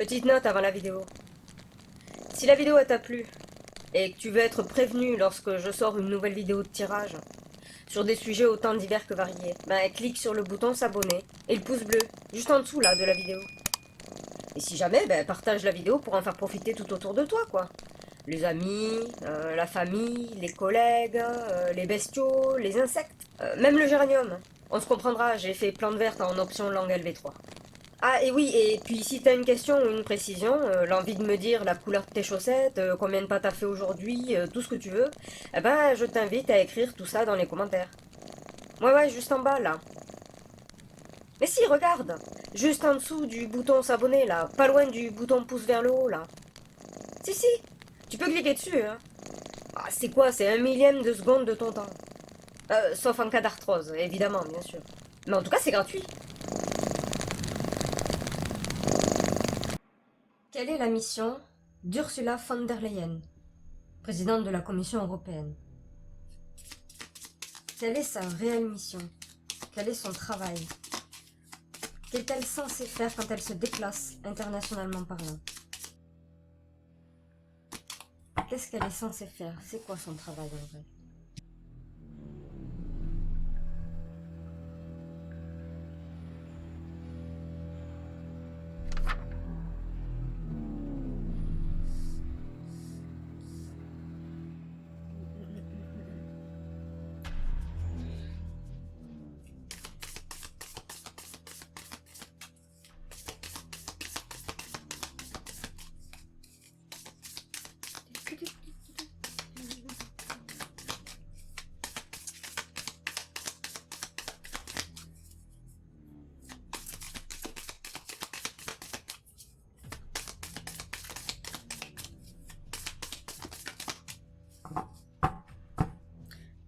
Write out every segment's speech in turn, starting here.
Petite note avant la vidéo. Si la vidéo t'a plu, et que tu veux être prévenu lorsque je sors une nouvelle vidéo de tirage, sur des sujets autant divers que variés, ben clique sur le bouton s'abonner et le pouce bleu, juste en dessous là de la vidéo. Et si jamais, ben partage la vidéo pour en faire profiter tout autour de toi, quoi. Les amis, la famille, les collègues, les bestiaux, les insectes, même le géranium. On se comprendra, j'ai fait plante verte en option langue LV3. Ah, et oui, et puis si t'as une question ou une précision, l'envie de me dire la couleur de tes chaussettes, combien de pas t'as fait aujourd'hui, tout ce que tu veux, eh ben, je t'invite à écrire tout ça dans les commentaires. Ouais, juste en bas, là. Mais si, regarde, juste en dessous du bouton s'abonner, là, pas loin du bouton pouce vers le haut, là. Si, tu peux cliquer dessus, hein. Ah, c'est quoi, c'est 1 millième de seconde de ton temps. Sauf en cas d'arthrose, évidemment, bien sûr. Mais en tout cas, c'est gratuit. Quelle est la mission d'Ursula von der Leyen, présidente de la Commission européenne? Quelle est sa réelle mission? Quel est son travail? Qu'est-elle censée faire quand elle se déplace, internationalement parlant? Qu'est-ce qu'elle est censée faire? C'est quoi son travail en vrai?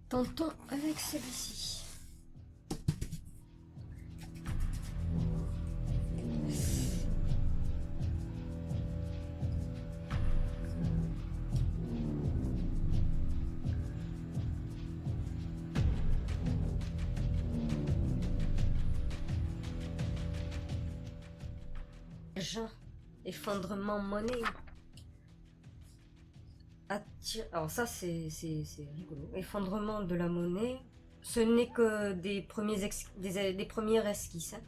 Tentons avec celui-ci. Jean, effondrement monnaie. Alors ça c'est rigolo. Effondrement de la monnaie. Ce n'est que des premières esquisses. Hein.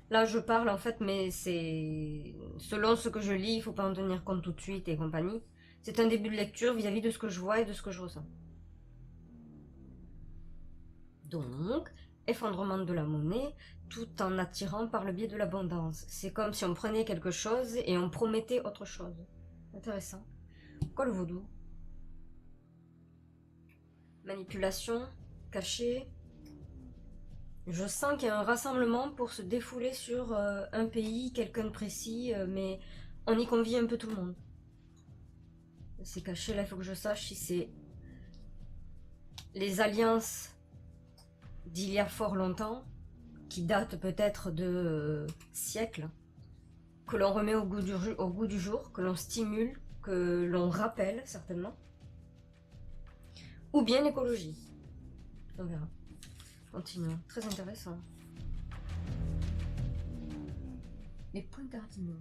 Là je parle en fait, mais c'est selon ce que je lis, il faut pas en tenir compte tout de suite et compagnie. C'est un début de lecture vis-à-vis de ce que je vois et de ce que je ressens. Donc, effondrement de la monnaie, tout en attirant par le biais de l'abondance. C'est comme si on prenait quelque chose et on promettait autre chose. Intéressant. Quoi le vaudou? Manipulation, cachée. Je sens qu'il y a un rassemblement pour se défouler sur un pays, quelqu'un de précis, mais on y convie un peu tout le monde. C'est caché, là il faut que je sache si c'est les alliances d'il y a fort longtemps, qui datent peut-être de siècles, que l'on remet au goût du jour, que l'on stimule, que l'on rappelle certainement, ou bien l'écologie. On verra. Continuons. Très intéressant. Les points cardinaux.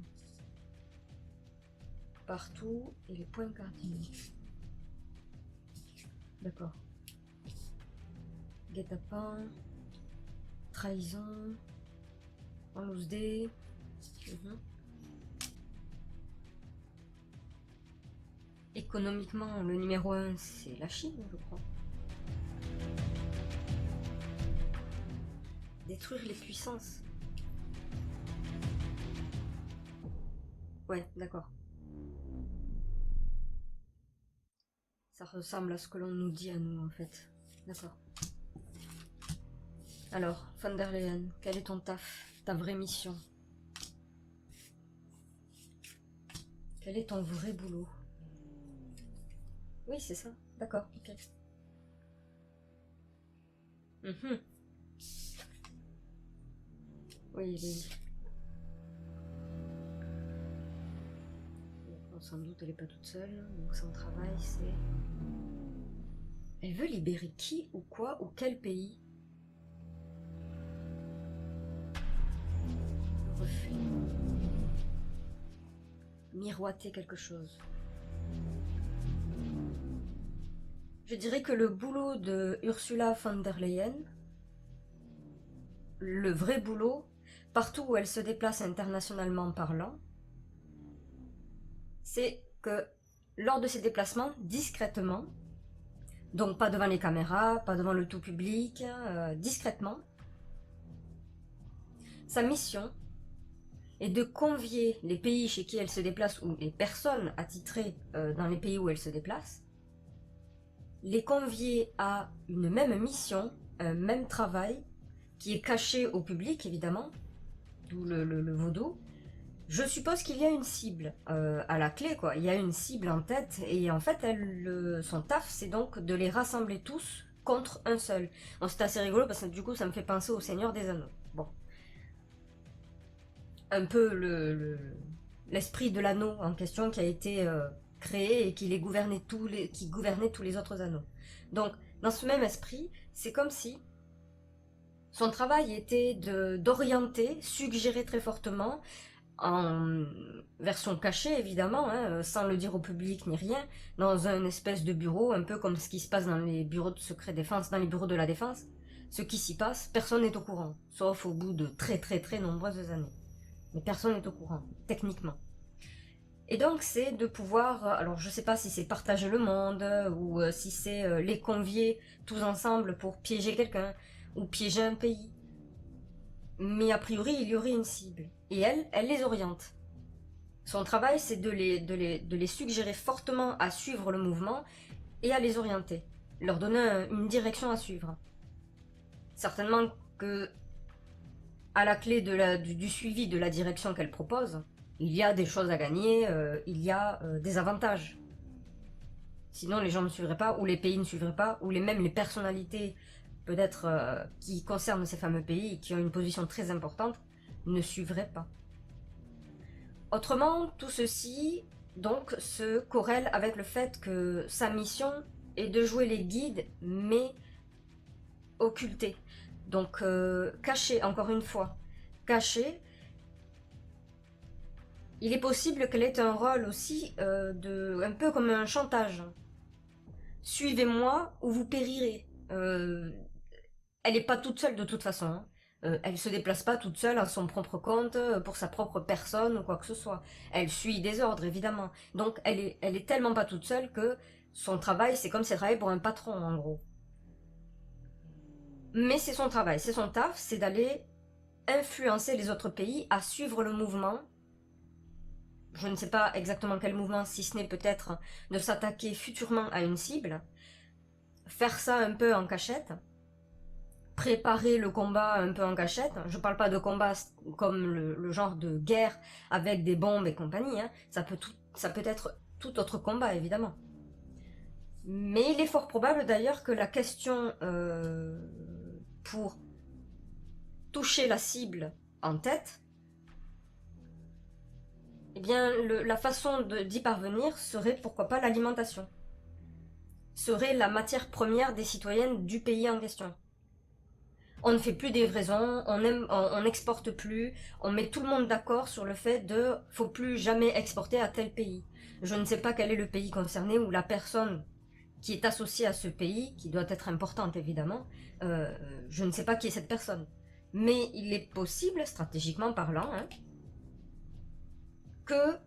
Partout et les points cardinaux. D'accord. Guet-apens. Trahison. En loose dé. Économiquement, le numéro 1, c'est la Chine, je crois. Détruire les puissances. Ouais, d'accord. Ça ressemble à ce que l'on nous dit à nous, en fait. D'accord. Alors, von der Leyen, quel est ton taf, ta vraie mission? Quel est ton vrai boulot? Oui, c'est ça. D'accord, ok. Oui. Bon, sans doute, elle n'est pas toute seule. Donc son travail, c'est... Elle veut libérer qui ou quoi ou quel pays? Refus. miroiter quelque chose. Je dirais que le boulot de Ursula von der Leyen, le vrai boulot, partout où elle se déplace internationalement parlant, c'est que lors de ses déplacements, discrètement, donc pas devant les caméras, pas devant le tout public, discrètement, sa mission est de convier les pays chez qui elle se déplace ou les personnes attitrées dans les pays où elle se déplace, les convier à une même mission, un même travail, qui est caché au public évidemment, d'où le vaudou. Je suppose qu'il y a une cible à la clé, quoi. Il y a une cible en tête, et en fait, son taf, c'est donc de les rassembler tous contre un seul. Bon, c'est assez rigolo parce que du coup, ça me fait penser au Seigneur des Anneaux. Bon, un peu l'esprit de l'anneau en question qui a été créé et qui gouvernait tous les autres anneaux. Donc, dans ce même esprit, c'est comme si son travail était d'orienter, suggérer très fortement, en version cachée évidemment, hein, sans le dire au public ni rien, dans un espèce de bureau, un peu comme ce qui se passe dans les bureaux de secret défense, dans les bureaux de la défense. Ce qui s'y passe, personne n'est au courant, sauf au bout de très très très nombreuses années. Mais personne n'est au courant, techniquement. Et donc c'est de pouvoir, alors je sais pas si c'est partager le monde, ou si c'est les convier tous ensemble pour piéger quelqu'un, ou piéger un pays. Mais a priori, il y aurait une cible. Et elle les oriente. Son travail, c'est de les suggérer fortement à suivre le mouvement et à les orienter. Leur donner une direction à suivre. Certainement que, à la clé du suivi de la direction qu'elle propose, il y a des choses à gagner, il y a des avantages. Sinon, les gens ne suivraient pas, ou les pays ne suivraient pas, ou même les personnalités, peut-être qui concernent ces fameux pays et qui ont une position très importante, ne suivraient pas. Autrement, tout ceci donc se corrèle avec le fait que sa mission est de jouer les guides, mais occultés. Donc cachés, encore une fois. Cachés. Il est possible qu'elle ait un rôle aussi un peu comme un chantage. Suivez-moi ou vous périrez. Elle n'est pas toute seule de toute façon. Hein. Elle se déplace pas toute seule à son propre compte, pour sa propre personne ou quoi que ce soit. Elle suit des ordres, évidemment. Donc elle est tellement pas toute seule que son travail, c'est comme si elle travaillait pour un patron, en gros. Mais c'est son travail, c'est son taf, c'est d'aller influencer les autres pays à suivre le mouvement. Je ne sais pas exactement quel mouvement, si ce n'est peut-être de s'attaquer futurement à une cible. Faire ça un peu en cachette. Préparer le combat un peu en cachette. Je parle pas de combat comme le genre de guerre avec des bombes et compagnie. Hein. Ça peut être tout autre combat, évidemment. Mais il est fort probable d'ailleurs que la question pour toucher la cible en tête, eh bien, la façon d'y parvenir serait pourquoi pas l'alimentation. Serait la matière première des citoyennes du pays en question. On ne fait plus des livraisons, on n'exporte plus, on met tout le monde d'accord sur le fait de faut plus jamais exporter à tel pays. Je ne sais pas quel est le pays concerné ou la personne qui est associée à ce pays, qui doit être importante évidemment, je ne sais pas qui est cette personne. Mais il est possible, stratégiquement parlant, hein, que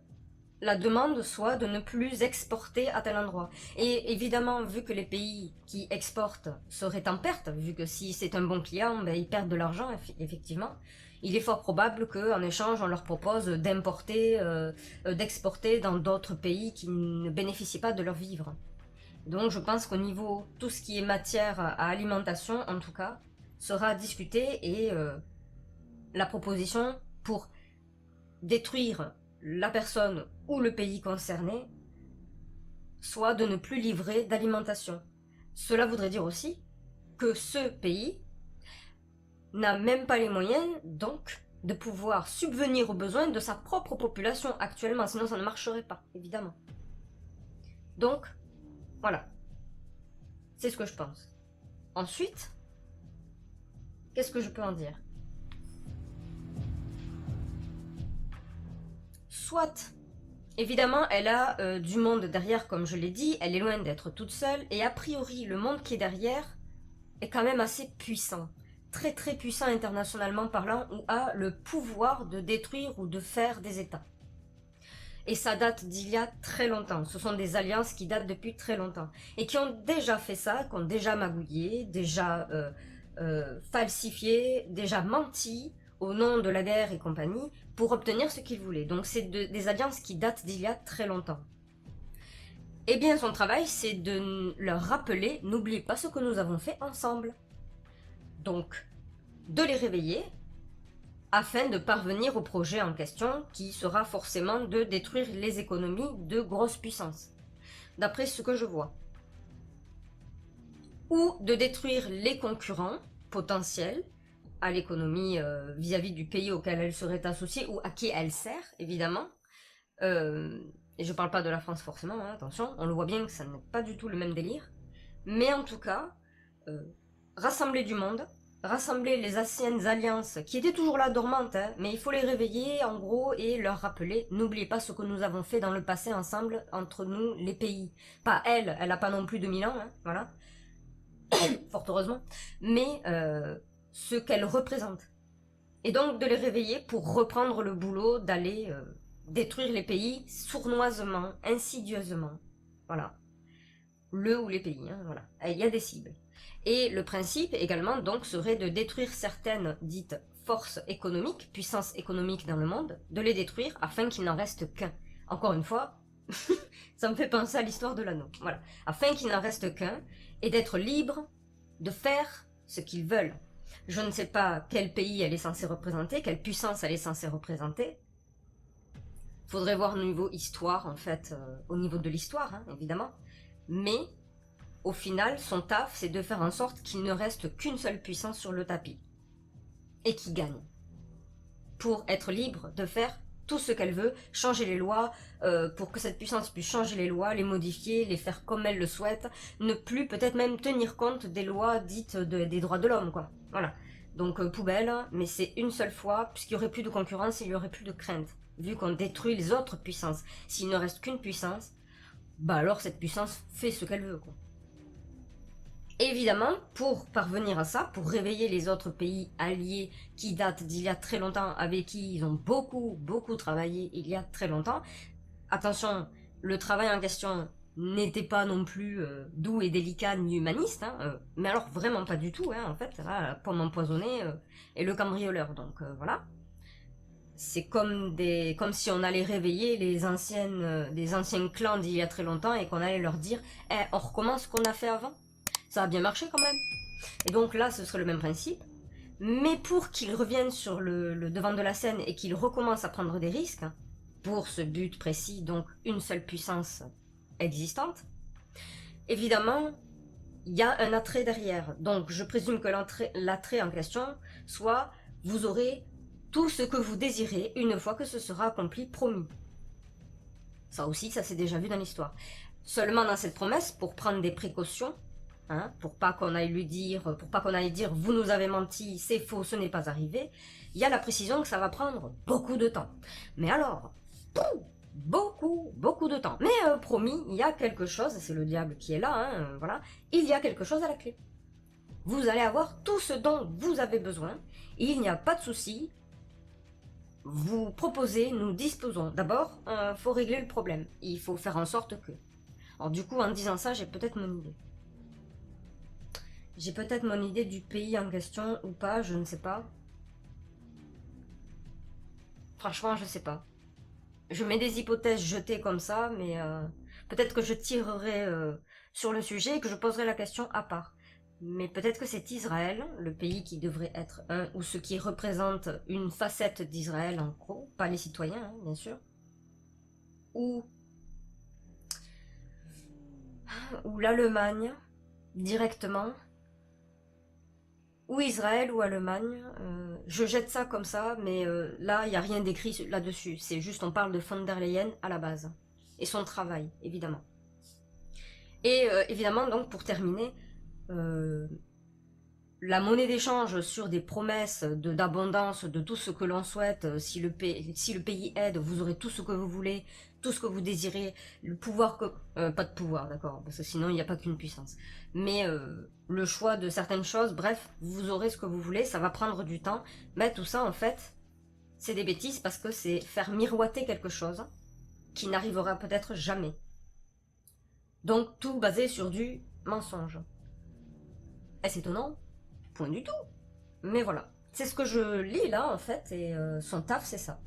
la demande soit de ne plus exporter à tel endroit. Et évidemment, vu que les pays qui exportent seraient en perte, vu que si c'est un bon client, ben, ils perdent de l'argent, effectivement, il est fort probable qu'en échange, on leur propose d'importer, d'exporter dans d'autres pays qui ne bénéficient pas de leur vivre. Donc je pense qu'au niveau, tout ce qui est matière à alimentation, en tout cas, sera discuté et la proposition pour détruire la personne ou le pays concerné, soit de ne plus livrer d'alimentation. Cela voudrait dire aussi que ce pays n'a même pas les moyens, donc, de pouvoir subvenir aux besoins de sa propre population actuellement, sinon ça ne marcherait pas, évidemment. Donc, voilà. C'est ce que je pense. Ensuite, qu'est-ce que je peux en dire? Soit Évidemment, elle a du monde derrière, comme je l'ai dit, elle est loin d'être toute seule, et a priori, le monde qui est derrière est quand même assez puissant. Très très puissant internationalement parlant, ou a le pouvoir de détruire ou de faire des États. Et ça date d'il y a très longtemps. Ce sont des alliances qui datent depuis très longtemps. Et qui ont déjà fait ça, qui ont déjà magouillé, déjà falsifié, déjà menti au nom de la guerre et compagnie pour obtenir ce qu'ils voulaient. Donc c'est des alliances qui datent d'il y a très longtemps. Eh bien son travail c'est de leur rappeler, n'oublie pas ce que nous avons fait ensemble. Donc de les réveiller afin de parvenir au projet en question qui sera forcément de détruire les économies de grosses puissances, d'après ce que je vois. Ou de détruire les concurrents potentiels à l'économie vis-à-vis du pays auquel elle serait associée ou à qui elle sert, évidemment. Et je parle pas de la France forcément, hein, attention, on le voit bien que ça n'est pas du tout le même délire. Mais en tout cas, euh, rassembler du monde, rassembler les anciennes alliances qui étaient toujours là dormantes, hein, mais il faut les réveiller en gros et leur rappeler, n'oubliez pas ce que nous avons fait dans le passé ensemble entre nous les pays. Pas elle, elle a pas non plus 2000 ans, hein, voilà, fort heureusement, mais ce qu'elle représente. Et donc de les réveiller pour reprendre le boulot d'aller détruire les pays sournoisement, insidieusement. Voilà. Le ou les pays, hein, voilà. Il y a des cibles. Et le principe également donc serait de détruire certaines dites forces économiques, puissances économiques dans le monde, de les détruire afin qu'il n'en reste qu'un. Encore une fois, ça me fait penser à l'histoire de l'anneau. Voilà. Afin qu'il n'en reste qu'un et d'être libre de faire ce qu'ils veulent. Je ne sais pas quel pays elle est censée représenter, quelle puissance elle est censée représenter. Faudrait voir au niveau histoire, en fait, au niveau de l'histoire, hein, évidemment. Mais, au final, son taf, c'est de faire en sorte qu'il ne reste qu'une seule puissance sur le tapis. Et qui gagne. Pour être libre de faire tout ce qu'elle veut, changer les lois, pour que cette puissance puisse changer les lois, les modifier, les faire comme elle le souhaite, ne plus peut-être même tenir compte des lois dites des droits de l'homme, quoi. Voilà. Donc poubelle, mais c'est une seule fois, puisqu'il n'y aurait plus de concurrence, il n'y aurait plus de crainte, vu qu'on détruit les autres puissances. S'il ne reste qu'une puissance, bah alors cette puissance fait ce qu'elle veut, quoi. Évidemment, pour parvenir à ça, pour réveiller les autres pays alliés qui datent d'il y a très longtemps, avec qui ils ont beaucoup travaillé il y a très longtemps, attention, le travail en question n'était pas non plus doux et délicat ni humaniste, hein, mais alors vraiment pas du tout, hein, en fait, là, la pomme empoisonnée et le cambrioleur, donc voilà. C'est comme si on allait réveiller les anciens clans d'il y a très longtemps et qu'on allait leur dire eh, on recommence ce qu'on a fait avant. Ça a bien marché quand même. Et donc là, ce serait le même principe. Mais pour qu'ils reviennent sur le devant de la scène et qu'ils recommencent à prendre des risques, pour ce but précis, donc une seule puissance existante, évidemment, il y a un attrait derrière. Donc je présume que l'attrait en question soit vous aurez tout ce que vous désirez une fois que ce sera accompli, promis. Ça aussi, ça s'est déjà vu dans l'histoire. Seulement dans cette promesse, pour prendre des précautions, hein, pour pas qu'on aille dire vous nous avez menti, c'est faux, ce n'est pas arrivé, il y a la précision que ça va prendre beaucoup de temps. Mais alors, beaucoup de temps. Mais promis, il y a quelque chose, c'est le diable qui est là, hein, voilà, il y a quelque chose à la clé. Vous allez avoir tout ce dont vous avez besoin, et il n'y a pas de souci. Vous proposez, nous disposons. D'abord, il faut régler le problème. Il faut faire en sorte que. Alors du coup, en disant ça, j'ai peut-être mon idée. J'ai peut-être mon idée du pays en question ou pas, je ne sais pas. Franchement, je sais pas. Je mets des hypothèses jetées comme ça, mais peut-être que je tirerai sur le sujet et que je poserai la question à part. Mais peut-être que c'est Israël, le pays qui devrait être un, ou ce qui représente une facette d'Israël en gros, pas les citoyens, hein, bien sûr. Ou, ou l'Allemagne, directement. Ou Israël ou Allemagne. Je jette ça comme ça, mais là, il n'y a rien d'écrit là-dessus. C'est juste, on parle de von der Leyen à la base. Et son travail, évidemment. Et évidemment, donc, pour terminer, la monnaie d'échange sur des promesses d'abondance, de tout ce que l'on souhaite, si le pays aide, vous aurez tout ce que vous voulez, tout ce que vous désirez, le pouvoir que... pas de pouvoir, d'accord, parce que sinon il n'y a pas qu'une puissance. Mais le choix de certaines choses, bref, vous aurez ce que vous voulez, ça va prendre du temps. Mais tout ça, en fait, c'est des bêtises parce que c'est faire miroiter quelque chose qui n'arrivera peut-être jamais. Donc tout basé sur du mensonge. Est-ce étonnant? Point du tout. Mais voilà. C'est ce que je lis là, en fait, et son taf, c'est ça.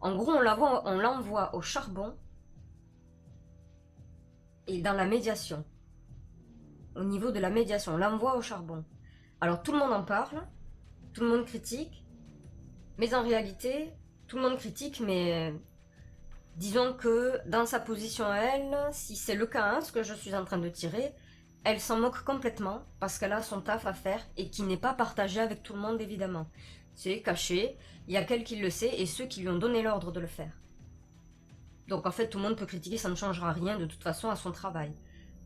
En gros, on l'envoie au charbon et dans la médiation. Au niveau de la médiation, on l'envoie au charbon. Alors tout le monde en parle, tout le monde critique, mais en réalité, tout le monde critique, mais disons que dans sa position à elle, si c'est le cas, hein, ce que je suis en train de tirer, elle s'en moque complètement parce qu'elle a son taf à faire et qui n'est pas partagé avec tout le monde évidemment. C'est caché, il y a qu'elle qui le sait et ceux qui lui ont donné l'ordre de le faire. Donc en fait tout le monde peut critiquer, ça ne changera rien de toute façon à son travail.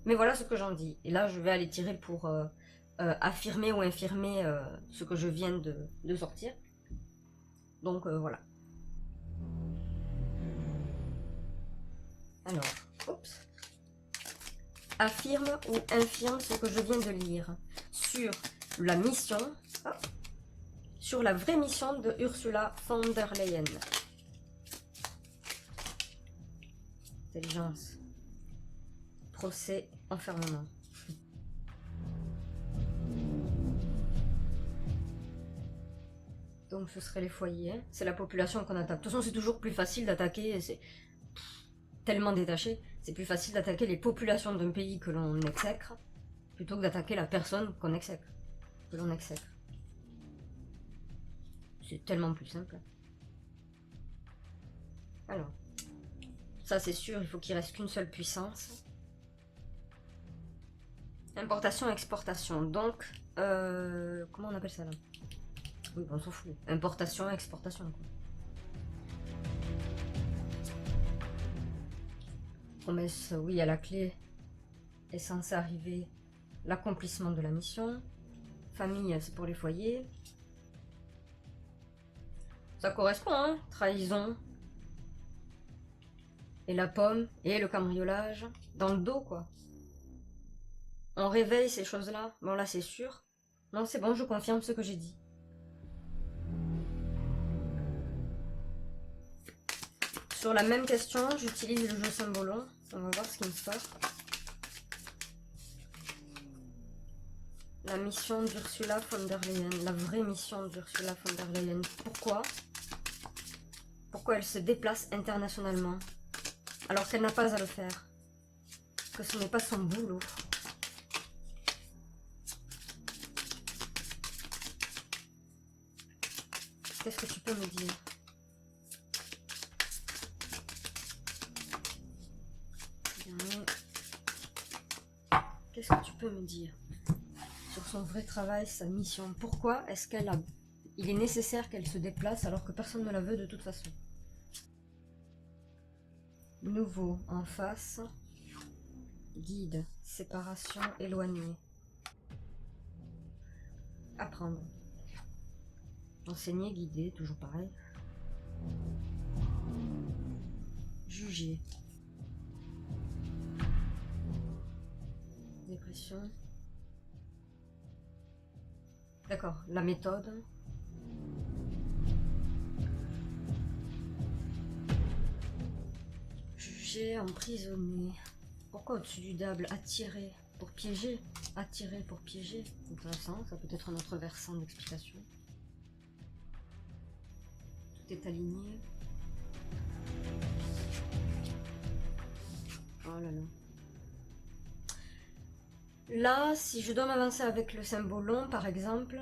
Mais voilà ce que j'en dis. Et là je vais aller tirer pour affirmer ou infirmer ce que je viens de sortir. Donc voilà. Alors, oups. Affirme ou infirme ce que je viens de lire sur la mission, sur la vraie mission de Ursula von der Leyen. Intelligence. Procès, enfermement. Donc ce serait les foyers. Hein. C'est la population qu'on attaque. De toute façon, c'est toujours plus facile d'attaquer. C'est tellement détaché. C'est plus facile d'attaquer les populations d'un pays que l'on exècre plutôt que d'attaquer la personne qu'on exècre. Que l'on exècre. C'est tellement plus simple. Alors. Ça c'est sûr, il faut qu'il reste qu'une seule puissance. Importation, exportation. Donc, comment on appelle ça là? Oui, bon, on s'en fout. Importation, exportation. Quoi. Promesse, oui, à la clé est censé arriver l'accomplissement de la mission. Famille, c'est pour les foyers. Ça correspond, hein? Trahison. Et la pomme, et le cambriolage. Dans le dos, quoi. On réveille ces choses-là. Bon, là, c'est sûr. Non, c'est bon, je confirme ce que j'ai dit. Sur la même question, j'utilise le jeu Symbolon. On va voir ce qui me sort. La mission d'Ursula von der Leyen. La vraie mission d'Ursula von der Leyen. Pourquoi? Pourquoi elle se déplace internationalement alors qu'elle n'a pas à le faire? Que ce n'est pas son boulot. Qu'est-ce que tu peux me dire? Qu'est-ce que tu peux me dire sur son vrai travail, sa mission? Pourquoi est-ce qu'elle a... Il est nécessaire qu'elle se déplace alors que personne ne la veut de toute façon. Nouveau, en face. Guide, séparation, éloigné. Apprendre. Enseigner, guider, toujours pareil. Juger. Dépression. D'accord, la méthode. Juger, emprisonner. Pourquoi au-dessus du dable? Attirer pour piéger. Attirer pour piéger. Intéressant, ça peut être un autre versant d'explication. Tout est aligné. Oh là là. Là, si je dois m'avancer avec le Symbolon, par exemple,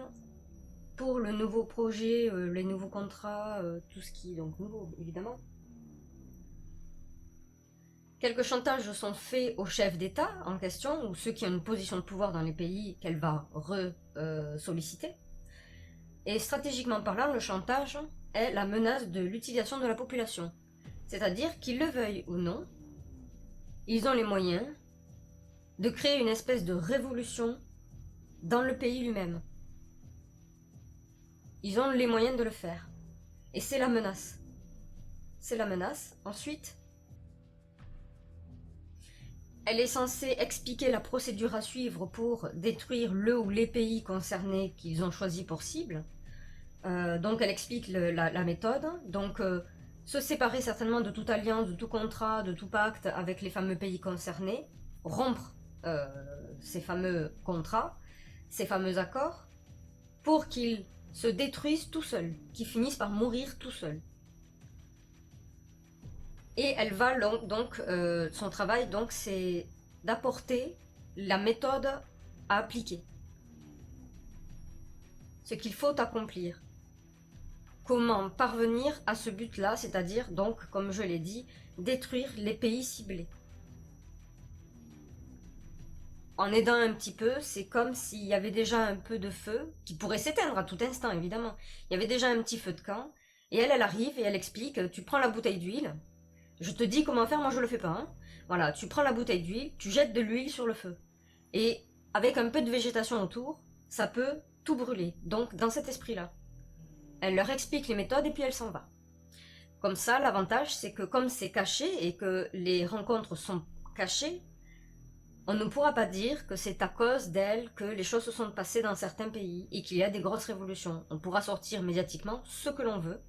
pour le nouveau projet, les nouveaux contrats, tout ce qui est donc nouveau, évidemment, quelques chantages sont faits aux chefs d'État en question, ou ceux qui ont une position de pouvoir dans les pays qu'elle va solliciter. Et stratégiquement parlant, le chantage est la menace de l'utilisation de la population. C'est-à-dire qu'ils le veuillent ou non, ils ont les moyens de créer une espèce de révolution dans le pays lui-même. Ils ont les moyens de le faire. Et c'est la menace. C'est la menace. Ensuite, elle est censée expliquer la procédure à suivre pour détruire le ou les pays concernés qu'ils ont choisi pour cible. Donc elle explique la méthode. Donc se séparer certainement de toute alliance, de tout contrat, de tout pacte avec les fameux pays concernés, rompre ces fameux contrats, ces fameux accords, pour qu'ils se détruisent tout seuls, qu'ils finissent par mourir tout seuls. Et elle va donc, son travail donc c'est d'apporter la méthode à appliquer. Ce qu'il faut accomplir. Comment parvenir à ce but-là, c'est-à-dire donc, comme je l'ai dit, détruire les pays ciblés. En aidant un petit peu, c'est comme s'il y avait déjà un peu de feu, qui pourrait s'éteindre à tout instant évidemment. Il y avait déjà un petit feu de camp, et elle arrive et elle explique, tu prends la bouteille d'huile, je te dis comment faire, moi je le fais pas. Hein. Voilà, tu prends la bouteille d'huile, tu jettes de l'huile sur le feu. Et avec un peu de végétation autour, ça peut tout brûler. Donc dans cet esprit-là. Elle leur explique les méthodes et puis elle s'en va. Comme ça, l'avantage c'est que comme c'est caché et que les rencontres sont cachées, on ne pourra pas dire que c'est à cause d'elle que les choses se sont passées dans certains pays et qu'il y a des grosses révolutions. On pourra sortir médiatiquement ce que l'on veut,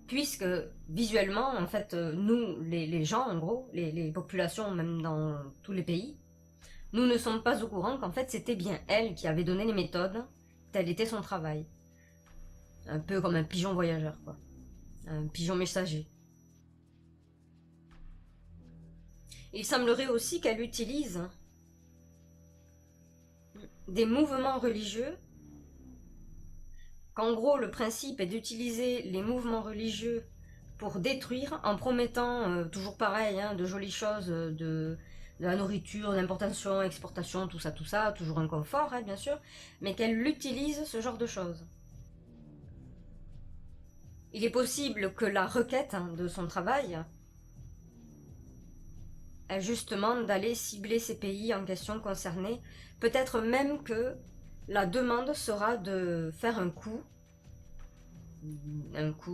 puisque visuellement, en fait, nous, les gens, en gros, les populations, même dans tous les pays, nous ne sommes pas au courant qu'en fait c'était bien elle qui avait donné les méthodes, tel était son travail. Un peu comme un pigeon voyageur, quoi. Un pigeon messager. Il semblerait aussi qu'elle utilise des mouvements religieux, qu'en gros le principe est d'utiliser les mouvements religieux pour détruire en promettant toujours pareil, hein, de jolies choses, de la nourriture, d'importation, exportation, tout ça, toujours un confort, hein, bien sûr, mais qu'elle utilise ce genre de choses. Il est possible que la requête de son travail est justement d'aller cibler ces pays en question concernés, peut-être même que la demande sera de faire un coup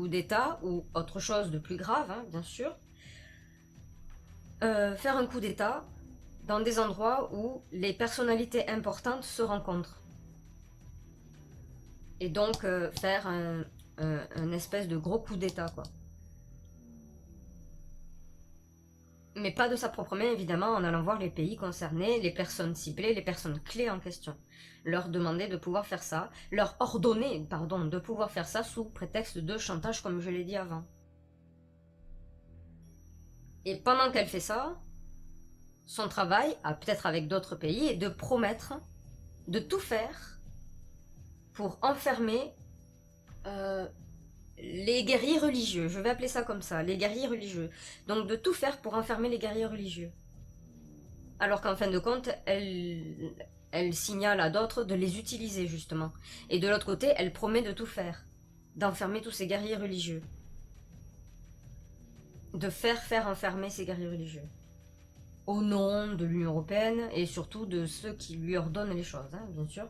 d'État ou autre chose de plus grave, hein, bien sûr, faire un coup d'État dans des endroits où les personnalités importantes se rencontrent. Et donc faire un espèce de gros coup d'État, quoi. Mais pas de sa propre main, évidemment, en allant voir les pays concernés, les personnes ciblées, les personnes clés en question. Leur demander de pouvoir faire ça, leur ordonner, pardon, de pouvoir faire ça sous prétexte de chantage, comme je l'ai dit avant. Et pendant qu'elle fait ça, son travail, peut-être avec d'autres pays, est de promettre de tout faire pour enfermer les guerriers religieux. Je vais appeler ça comme ça, les guerriers religieux. Donc de tout faire pour enfermer les guerriers religieux. Alors qu'en fin de compte, elle signale à d'autres de les utiliser justement. Et de l'autre côté, elle promet de tout faire, d'enfermer tous ces guerriers religieux. De faire enfermer ces guerriers religieux. Au nom de l'Union Européenne et surtout de ceux qui lui ordonnent les choses, hein, bien sûr.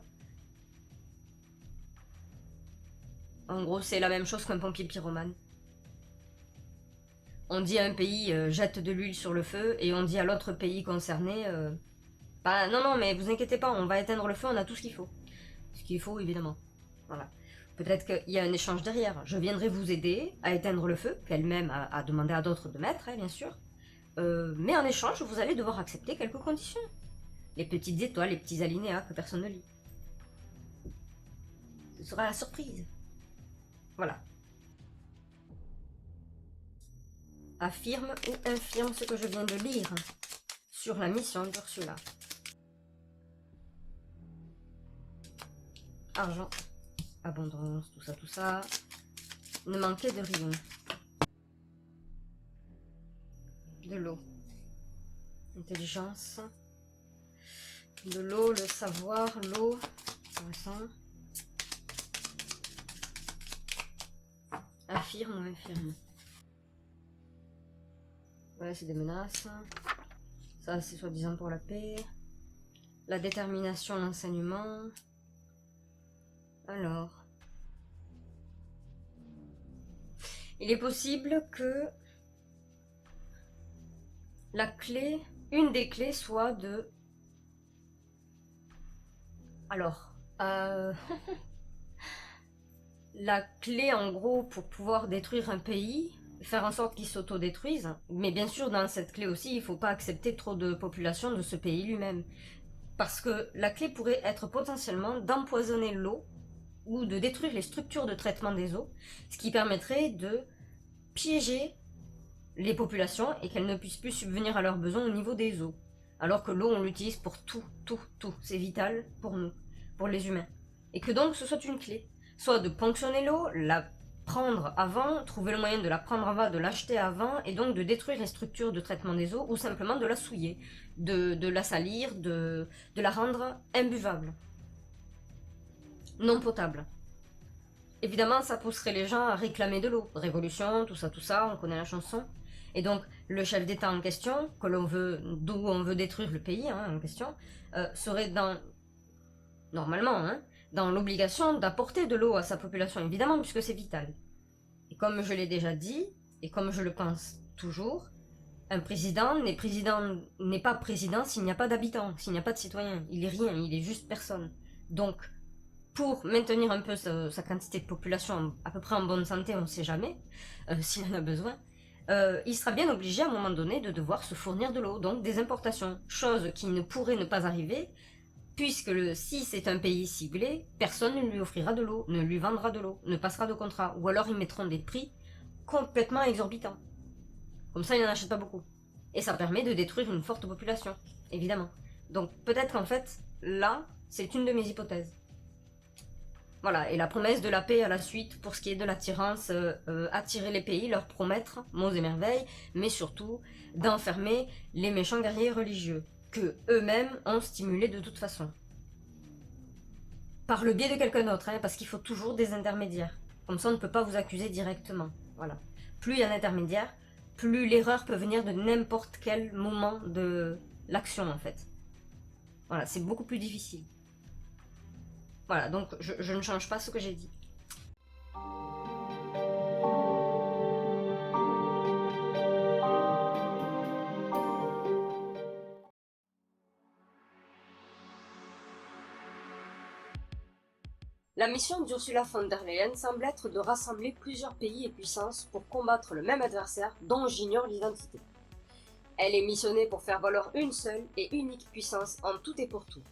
En gros, c'est la même chose qu'un pompier pyromane. On dit à un pays jette de l'huile sur le feu et on dit à l'autre pays concerné bah non mais vous inquiétez pas, on va éteindre le feu, on a tout ce qu'il faut. Ce qu'il faut évidemment. Voilà. Peut-être qu'il y a un échange derrière. Je viendrai vous aider à éteindre le feu, qu'elle-même a demandé à d'autres de mettre, hein, bien sûr. Mais en échange, vous allez devoir accepter quelques conditions. Les petites étoiles, les petits alinéas que personne ne lit. Ce sera la surprise. Voilà. Affirme ou infirme ce que je viens de lire sur la mission d'Ursula. Argent, abondance, tout ça. Ne manquez de rien. De l'eau. Intelligence. De l'eau, le savoir, l'eau. Intéressant. Affirme ou infirme. Ouais, c'est des menaces. Ça, c'est soi-disant pour la paix. La détermination, l'enseignement. Alors. Il est possible que la clé, une des clés soit de... Alors, la clé en gros pour pouvoir détruire un pays, faire en sorte qu'il s'autodétruise, mais bien sûr dans cette clé aussi il ne faut pas accepter trop de population de ce pays lui-même. Parce que la clé pourrait être potentiellement d'empoisonner l'eau ou de détruire les structures de traitement des eaux, ce qui permettrait de piéger les populations et qu'elles ne puissent plus subvenir à leurs besoins au niveau des eaux. Alors que l'eau, on l'utilise pour tout. C'est vital pour nous, pour les humains. Et que donc ce soit une clé. Soit de ponctionner l'eau, la prendre avant, trouver le moyen de la prendre avant, de l'acheter avant, et donc de détruire les structures de traitement des eaux, ou simplement de la souiller, de la salir, de la rendre imbuvable. Non potable. Évidemment, ça pousserait les gens à réclamer de l'eau. Révolution, tout ça, on connaît la chanson. Et donc, le chef d'État en question, d'où on veut détruire le pays en question, serait normalement, dans l'obligation d'apporter de l'eau à sa population, évidemment, puisque c'est vital. Et comme je l'ai déjà dit, et comme je le pense toujours, un président n'est pas président s'il n'y a pas d'habitants, s'il n'y a pas de citoyens. Il est rien, il est juste personne. Donc, pour maintenir un peu sa quantité de population à peu près en bonne santé, on ne sait jamais, s'il en a besoin, il sera bien obligé à un moment donné de devoir se fournir de l'eau, donc des importations, chose qui ne pourrait ne pas arriver, puisque si c'est un pays ciblé, personne ne lui offrira de l'eau, ne lui vendra de l'eau, ne passera de contrat, ou alors ils mettront des prix complètement exorbitants. Comme ça, il n'en achète pas beaucoup. Et ça permet de détruire une forte population, évidemment. Donc peut-être qu'en fait, là, c'est une de mes hypothèses. Voilà, et la promesse de la paix à la suite pour ce qui est de l'attirance, attirer les pays, leur promettre, mots et merveilles, mais surtout d'enfermer les méchants guerriers religieux, que eux-mêmes ont stimulés de toute façon. Par le biais de quelqu'un d'autre, parce qu'il faut toujours des intermédiaires. Comme ça, on ne peut pas vous accuser directement. Voilà. Plus il y a d'intermédiaires, plus l'erreur peut venir de n'importe quel moment de l'action, en fait. Voilà, c'est beaucoup plus difficile. Voilà, donc je ne change pas ce que j'ai dit. La mission d'Ursula von der Leyen semble être de rassembler plusieurs pays et puissances pour combattre le même adversaire dont j'ignore l'identité. Elle est missionnée pour faire valoir une seule et unique puissance en tout et pour tout.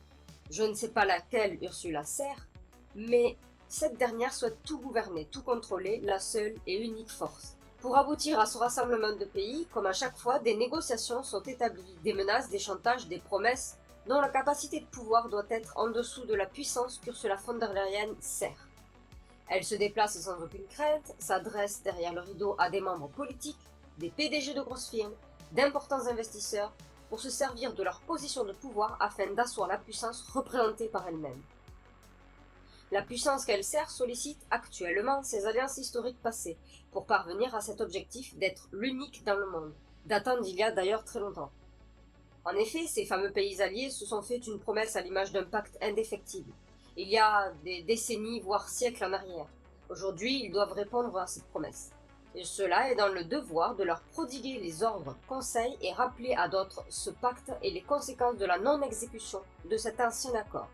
Je ne sais pas laquelle Ursula sert, mais cette dernière souhaite tout gouverner, tout contrôler, la seule et unique force. Pour aboutir à ce rassemblement de pays, comme à chaque fois, des négociations sont établies, des menaces, des chantages, des promesses, dont la capacité de pouvoir doit être en dessous de la puissance qu'Ursula von der Leyen sert. Elle se déplace sans aucune crainte, s'adresse derrière le rideau à des membres politiques, des PDG de grosses firmes, d'importants investisseurs, pour se servir de leur position de pouvoir afin d'asseoir la puissance représentée par elle-même. La puissance qu'elle sert sollicite actuellement ses alliances historiques passées, pour parvenir à cet objectif d'être l'unique dans le monde, datant d'il y a d'ailleurs très longtemps. En effet, ces fameux pays alliés se sont fait une promesse à l'image d'un pacte indéfectible. Il y a des décennies, voire siècles en arrière. Aujourd'hui, ils doivent répondre à cette promesse. Et cela est dans le devoir de leur prodiguer les ordres, conseils et rappeler à d'autres ce pacte et les conséquences de la non-exécution de cet ancien accord.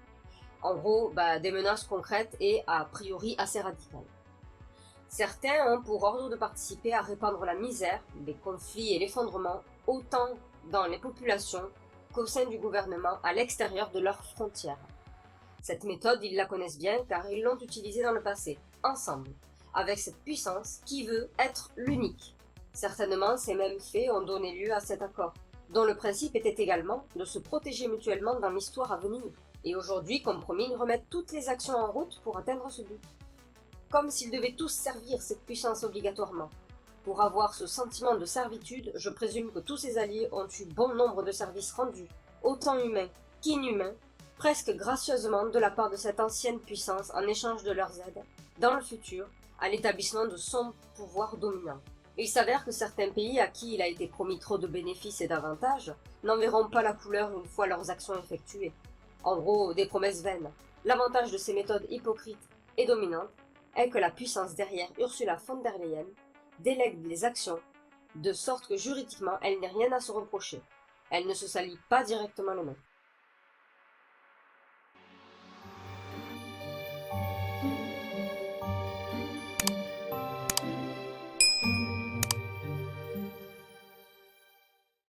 En gros, des menaces concrètes et a priori assez radicales. Certains ont pour ordre de participer à répandre la misère, les conflits et l'effondrement, autant dans les populations qu'au sein du gouvernement à l'extérieur de leurs frontières. Cette méthode, ils la connaissent bien car ils l'ont utilisée dans le passé, ensemble, avec cette puissance qui veut être l'unique. Certainement, ces mêmes faits ont donné lieu à cet accord, dont le principe était également de se protéger mutuellement dans l'histoire à venir. Et aujourd'hui, comme promis, ils remettent toutes les actions en route pour atteindre ce but. Comme s'ils devaient tous servir cette puissance obligatoirement. Pour avoir ce sentiment de servitude, je présume que tous ces alliés ont eu bon nombre de services rendus, autant humains qu'inhumains, presque gracieusement de la part de cette ancienne puissance en échange de leurs aides, dans le futur, à l'établissement de son pouvoir dominant. Il s'avère que certains pays à qui il a été promis trop de bénéfices et d'avantages n'en verront pas la couleur une fois leurs actions effectuées. En gros, des promesses vaines. L'avantage de ces méthodes hypocrites et dominantes est que la puissance derrière Ursula von der Leyen délègue les actions, de sorte que juridiquement elle n'ait rien à se reprocher. Elle ne se salit pas directement les mains.